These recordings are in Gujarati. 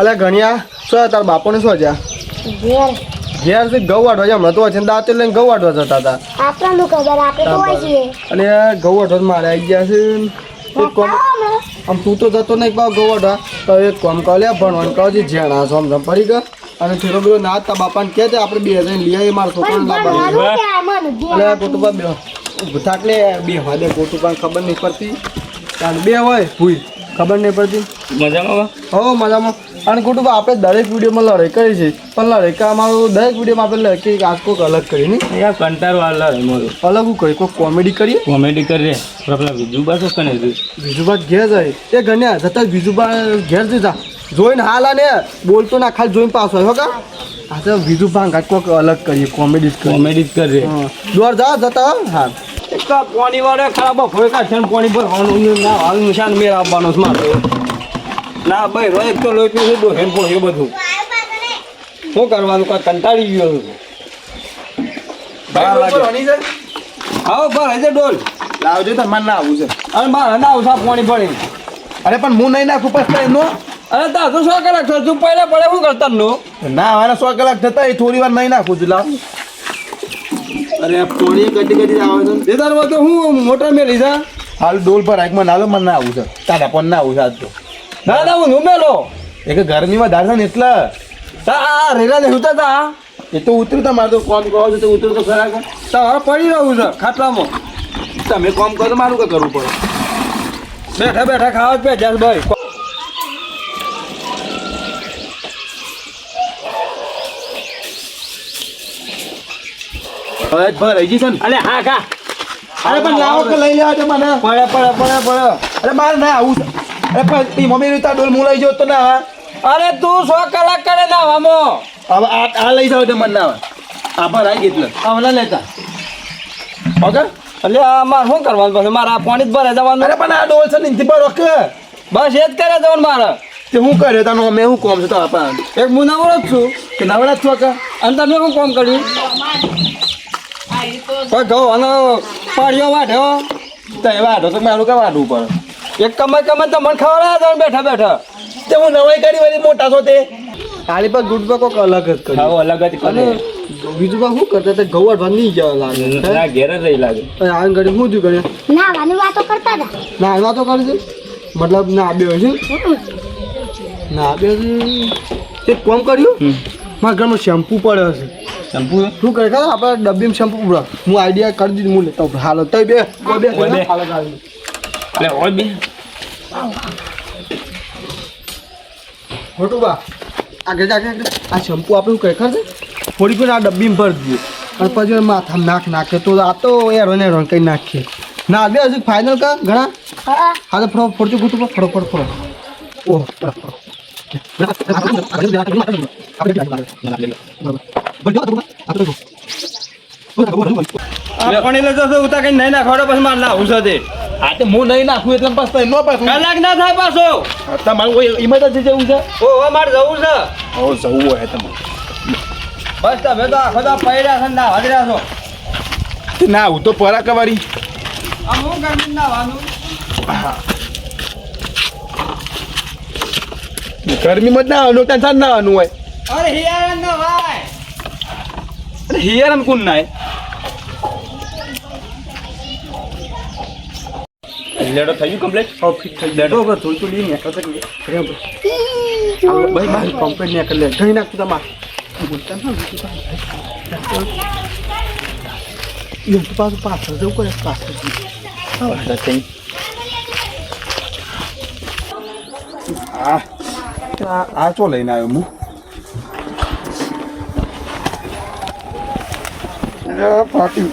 અલ્યા ગણ્યા શું તાર બાપોને શું છે ઘેર થી ઘઉં વાટવા છે હમણાં તો છે દાંતે લઈને ઘઉં વાટવા જતા હતા આપણને ખબર આપણે તો હોય છીએ અને ઘઉં વાટવા મારે આવી ગયા છે એક કોમ આમ તું તો જતો નહીં પાવ ઘઉં વાટવા તો એક કોમ કહો લે ભણવાનું કહો છે જ્યાં સમજ પડી ગયો અને થોડો બધો ના તા બાપાને કહે છે આપણે બે જઈને લઈ આવી મારા છોકરાને લાવવાનું અલ્યા કોટુબા બે થાકલે બે હોય દે કોટુબા ખબર નહીં પડતી કારણ બે હોય ભૂઈ ખબર નહીં પડતી મજામાં હો મજામાં અને કુટુંબ આપણે દરેક વિડીયોમાં લડાઈ કરી છે પણ લડાઈ કા અમારું દરેક વિડીયોમાં આપણે લખી આજ કોઈક અલગ કરી નહીં યાર કંટાળો વાળા મારું અલગ હું કરી કોઈ કોમેડી કરીએ કોમેડી કરીએ પેલા બીજુબા શું કરે બીજુબા ઘેર જાય એ ગણ્યા જતા બીજુબા ઘેર જતા જોઈને હાલ ને બોલતો ના ખાલી જોઈને પાછો આવ્યો કા હા તો બીજુબા ઘાટ કોઈક અલગ કરીએ કોમેડી કોમેડી જ કરીએ દોર જા જતા હા એક પાણી વાળે ખરાબ હોય કાઢશે પાણી ભરવાનું ના હાલ નિશાન મેળ આપવાનો છે મારે ના ભાઈ રોજ એક તો લોહી પીવું છે હેન્ડફોન એ બધું શું કરવાનું કોઈ કંટાળી ગયો આવો ભરાય છે ડોલ લાવજો તમારે ના આવું છે અરે મારે ના આવું સાફ પાણી ભરી અરે પણ હું નહીં નાખું પછી નો અરે તા તો 100 કલાક થશે તું પહેલા પડે શું કરતા નો ના વાના 100 કલાક થતા એ થોડી વાર નહીં નાખું છું લાવ અરે આ પોણી ગડી આવે છે એ તાર તો હું મોટર મેં લીધા હાલ ડોલ પર આંખમાં નાલો મને ના આવું છે તારા પણ ના આવું છે આજ તો ના ના હું મેલો એક ગરમીમાં ધાર છે ને એટલે આ રેલા ને ઉતરતા તા એ તો ઉતરું તમારે તો કોમ કહો છો તો ઉતરું તો ખરા તારે પડી રહ્યું છે ખાટલામાં તમે કોમ કરો તો મારું કઈ કરવું પડે બેઠા બેઠા ખાવા જ પે ભાઈ હવે ભરાઈ ગઈ છે ને અલે હા ખા અરે પણ લાવો કે લઈ લેવા છે મને પડે પડે પડે પડે અરે મારે ના આવું છે અરે પણ તી મમ્મી રીતા ડોલ હું લઈ જાઉં તો ના અરે તું 100 કલાક કરે ના વામો હવે આ લઈ જાવ તો મને ના આ ભરાઈ ગઈ એટલે હમણાં લેતા ઓકે એટલે આ મારે શું કરવાનું પછી મારે આ પાણી જ ભરે જવાનું અરે પણ આ ડોલ છે નીચે પર રોક બસ એ જ કરે જવાનું મારે તે હું કર્યો તને અમે હું કોમ છે તો આપણ એક મુનાવરો જ છું કે નવડા છો કે અને તમે શું કામ કર્યું કોઈ ઘઉં અને પાણીઓ વાઢ્યો તો એ વાઢો તો મારું કા વાઢવું પડે એક કમાઈ કમાઈ તો મને ખવડાવે જવાનું બેઠા બેઠા તે હું નવાઈ કરી વળી મોટા છો તે આલી પર ગુડ પર કોક અલગ જ કર્યું ખાવ અલગ જ અને બીજું બા શું કરતા તે ગૌ વાઢવા નહીં જવા લાગે ના ઘેર જ રહી લાગે આ ઘડી શું થયું કરે નાવાની વાતો કરતા હતા ના એવા તો કરે છે મતલબ ના બે છે ના બે તે કોમ કર્યું મારા ઘરમાં શેમ્પુ પડ્યો છે શેમ્પુ શું કરે ખબર આપણે ડબ્બીમાં શેમ્પુ પડ્યો હું આઈડિયા કરી દીધું હું લેતા હાલો તો બે હાલો ગાડી એટલે હોય બે ખોટું બા આગળ આ શેમ્પુ આપણે શું કહે ખબર છે થોડી પણ આ ડબ્બીમાં ભરી દઈએ અને પછી માથામાં નાખે તો આ તો એરોને એરોન કંઈ નાખીએ ના બે હજુ ફાઇનલ કા ઘણા હા તો ફોડજો ગોતું ફોડો ઓહ પાણી લેતો ઉતા કઈ નહીં નાખવાડો પછી મારે ના ઉછા દે આ તો હું નહીં નાખું એટલે પછી ન પાછું કલાક ના થાય પાછો તમારું કોઈ ઇમરજન્સી જવું છે ઓ મારે જવું છે ઓ જવું હોય તમારે બસ તમે તો આખો દા પડ્યા છો ના હાજર્યા છો ના હું તો પરા કવારી આમ હું કરી નાવાનું ગરમીમાં જ ના આવવાનું ટેન્શન ના આવવાનું હોય અરે હિયાર ન ભાઈ અરે હિયાર કોણ નાય લેડો થઈ ગયું કમ્પ્લીટ ફિટ થઈ લેડો હવે થોડું તો લઈને ભાઈ મારી કમ્પ્લેટ ને કરી લે ઘણી નાખતું તમારે બોલતા ના એવું તો પાછું પાછળ જવું કરે પાછળ આ ચો લઈને આવ્યો હું પાટી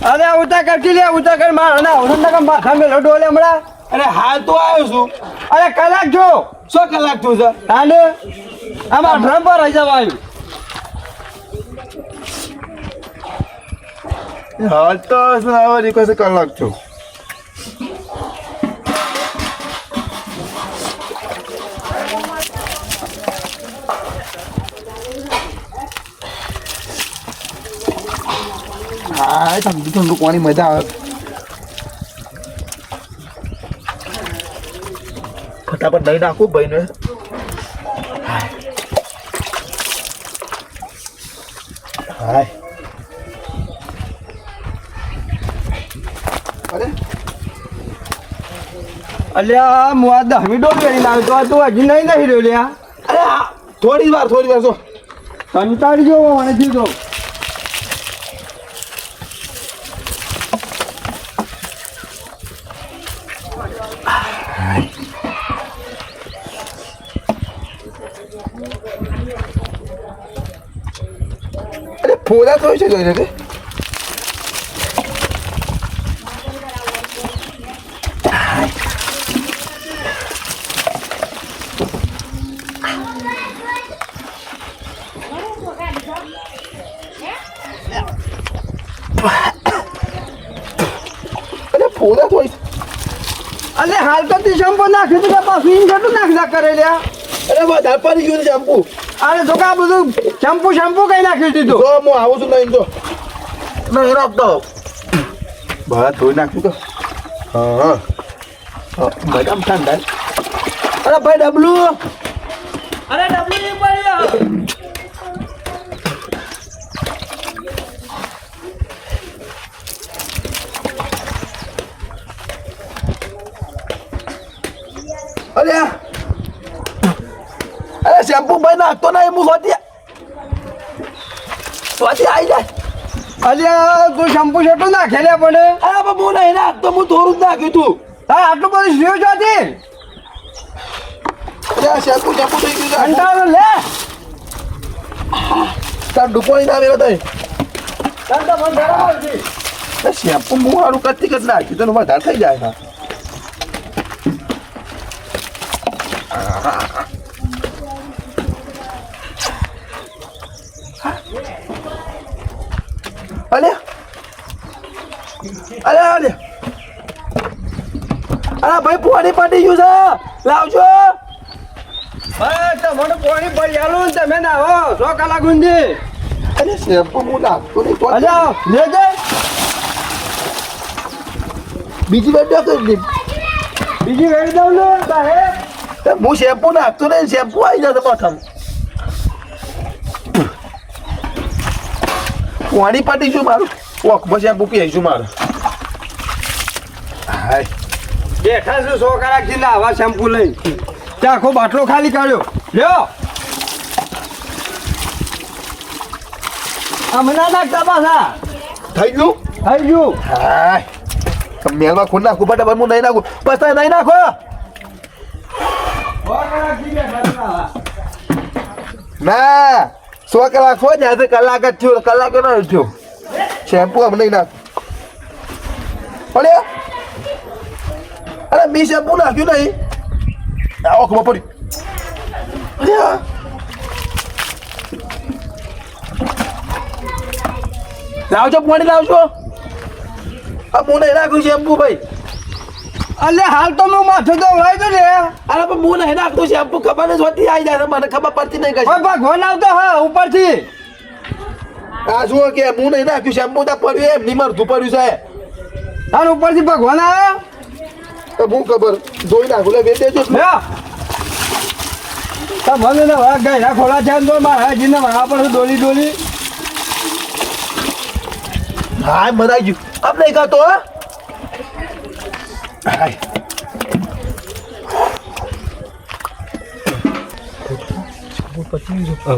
અરે ઉતા કરકી લે ઉતા કર માર ના ઓસન ના માથા મે લડો લે હમણા અરે હાલ તો આવ્યો છું અરે કલાક જો 100 કલાક થયું છે હાલે આમાં ડ્રમ પર રહી જવા આવ્યું હાલ તો આવો નીકળશે કલાક છું હા ઠંડુ ઠંડુ પાણી મજા આવે ફટાફટ દહીં નાખું ભાઈને હાય અરે અલ્યા હું આ 10 મિનિટો કરી લાવ્યો તો તું હજી નહીં રહ્યો લ્યા અરે હા થોડી વાર જો કંટાળી ગયો મને કીધો અરે ફોડા તો છે જોઈ રે અરે ફોડા તો અલે હાલ તો તી શેમ્પુ નાખ્યું તું કે પાછું ઈન કેટલું નાખતા કરે લ્યા અરે વધારે પડી ગયું શેમ્પુ અરે જો કે આ બધું શેમ્પુ કઈ નાખ્યું દીધું જો હું આવું છું નહીં તો નહીં રાખતો બહાર ધોઈ નાખ્યું તો હા મેડમ ઠંડા અરે ભાઈ ડબલું અરે ડબલી નહીં પડ્યો અરે શેમ્પુ ભાઈ નાખતો નહીં હું સ્વાતી આવી જાય અલ્યા તું શેમ્પુ છેટું નાખે લે પણ અરે પણ હું નહીં નાખતો હું થોડું જ નાખ્યું તું હા આટલું બધું સ્યો ચોથી અરે શેમ્પુ થઈ ગયું કંટાળો લે તાર ડુપોળી ના વેલો તઈ કંટા પણ ગરમ આવતી શેમ્પુ હું સારું કરતી કદ નાખ્યું તો વધારે થઈ જાય હા અરે ભાઈ પાણી પડી ગયું છે લાવજો ભાઈ તમારું પાણી પડી આલું ને તમે નાહો 100 કલાક ઊંધી અરે શેમ્પુ હું નાખતો નહીં તો અલ્યા લેજે બીજી વાર નાખતો બીજી વેડી દઉં ને સાહેબ હું શેમ્પુ નાખતો નહીં શેમ્પુ આવી જશે માથામાં પાણી પડી ગયું મારું ઓખમાં શેમ્પુ પીશું મારું હાય બેઠા છું 100 કલાક થી નાહવા શેમ્પુ લઈ ત્યાં આખો બાટલો ખાલી કાઢ્યો લ્યો હમણાં નાખતા પાછા થઈ ગયું થઈ ગયું હાય મેલમાં ખૂન નાખું બટ હું નહીં નાખું બસ તમે નહીં નાખો 100 કલાક થી બેઠા છું નાહવા. ના 100 કલાક હોય ને આજે કલાક જ થયો કલાક ન થયો શેમ્પુ આમ નહીં નાખ અરે અરે મેં શેમ્પુ નાખ્યું નહીં આ ઓખમાં પડ્યું અરે લાવજો પાણી લાવજો આ હું નહીં નાખ્યું શેમ્પુ ભાઈ અલે હાલ તો હું માથું ધોવાય તો લે અરે પણ હું નહીં નાખતો શેમ્પુ ખબર ને જોતી આવી જાય મને ખબર પડતી નહીં કઈ ઓય ભગવાન આવતો હા ઉપરથી આ જુઓ કે હું નહીં નાખ્યું શેમ્પુ ત્યાં પડ્યું એમ નહીં મરતું પડ્યું છે અને ઉપરથી ભગવાન આવ્યો તો હું ખબર જોઈ નાખું લે વેચે જો લ્યો તમને ને વાહ ગઈ ખોલા છે તો મારા જીને મારા પર ડોલી હા મરાઈ ગયું આપ નહીં ખાતો હા હાય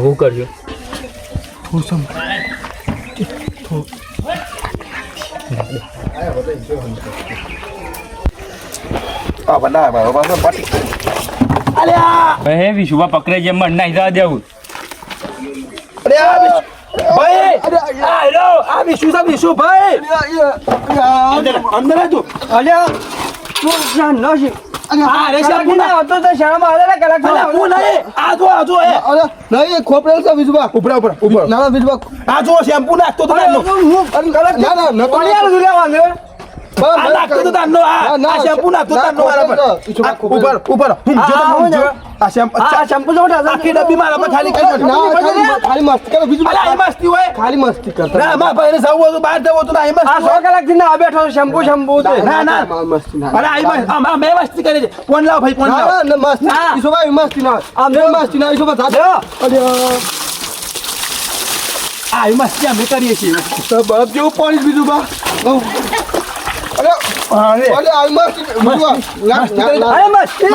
હું કરજો આ બના બાબા પાટી અલ્યા હે વિશુભા પકડે જેમ મન નાઈ જવા દેવું અરે આ ભાઈ આ હેલો આ વિશુ ભાઈ અંદર આજો અલ્યા તું જાન ન છે આ રે શેમ્પુ ના હતો તો શરમ આવે ને કલાક હું નહીં આ જો એ અરે નહીં ખોપરેલ છે વિજુબા ઉપર ના વિજુબા આ જો શેમ્પુ નાખતો તો તારનો ના ના ન કોણી આલું લેવાને આ નાખતો તો તારનો આ શેમ્પુ નાખતો તારનો ઉપર હું જો આ શેમ્પુ આખી ડબ્બી મારા પર ખાલી કરી ના ખાલી મસ્તી કરો બીજું અલા અહીં મસ્તી હોય ખાલી મસ્તી કરતા ના મારા ભાઈને જવું હતું બહાર જવું હતું અહીં આ મસ્તી 100 કલાકથી ના બેઠો શેમ્પુ છે ના ના મસ્તી ના અરે અહીં મેં મસ્તી કરી છે ફોન લાવ ભાઈ ફોન લાવ ના મસ્તી હા. ઈસો ભાઈ મસ્તી ના આમ આમ મસ્તી ના ઈસો ભાઈ જો. અરે આ અહીં મસ્તી અમે કરીએ છીએ તો બરફ જેવું પાણી બીજું બા અરે અરે અરે આ મસ્તી બીજું અરે મસ્તી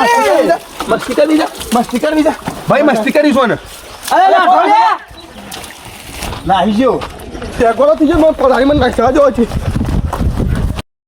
મસ્તી કરી જા મસ્તી કરી જા ભાઈ મસ્તી કરીશું ને અરે લાઠો લે લાવી જો તે ગોળો થી જે મને પધારી મને નાખ્યા જો છે